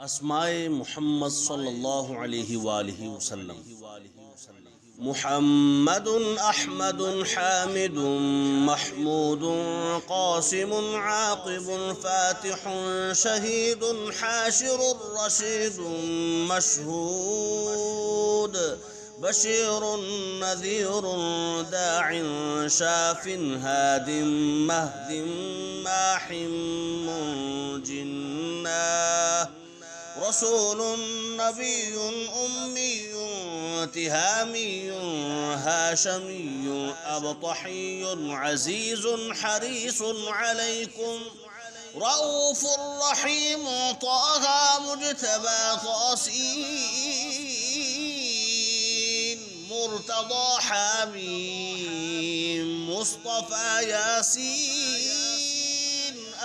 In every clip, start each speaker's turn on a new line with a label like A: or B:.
A: اسماء محمد صلى الله عليه وآله وسلم. محمد أحمد حامد محمود قاسم عاقب فاتح شهيد حاشر رشيد مشهود بشير نذير داع شاف هاد مهد ماح منجنا رسول نبي أمي تهامي هاشمي أبطحي عزيز حريص عليكم رؤوف رحيم طه مجتبى طاسين مرتضى حميم مصطفى ياسين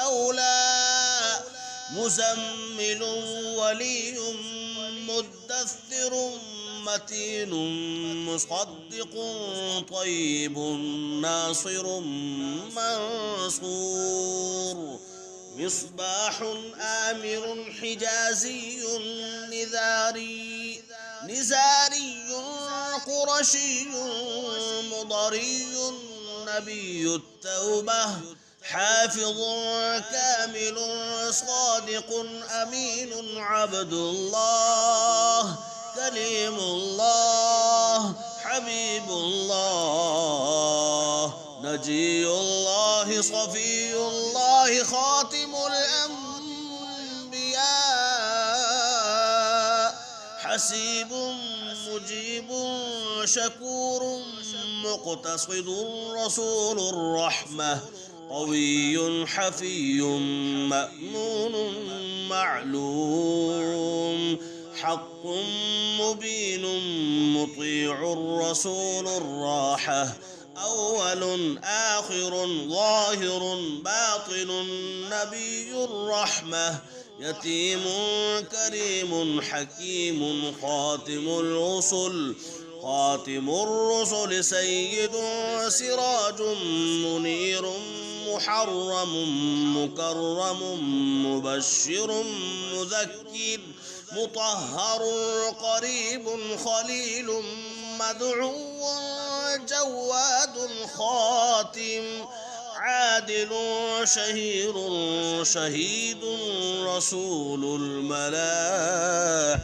A: أولى مزمل ولي مدثر متين مصدق طيب ناصر منصور مصباح آمر حجازي نزاري قرشي مضري نبي التوبة حافظ كامل صادق أمين عبد الله كليم الله حبيب الله نجي الله صفي الله خاتم الأنبياء حسيب مجيب شكور مقتصد رسول الرحمة قوي حفي مأمون معلوم حق مبين مطيع الرسول الراحة أول آخر ظاهر باطن نبي الرحمة يتيم كريم حكيم خاتم الرسل سيد سراج منير محرم مكرم مبشر مذكر مطهر قريب خليل مدعو جواد خاتم عادل شهير شهيد رسول الملاح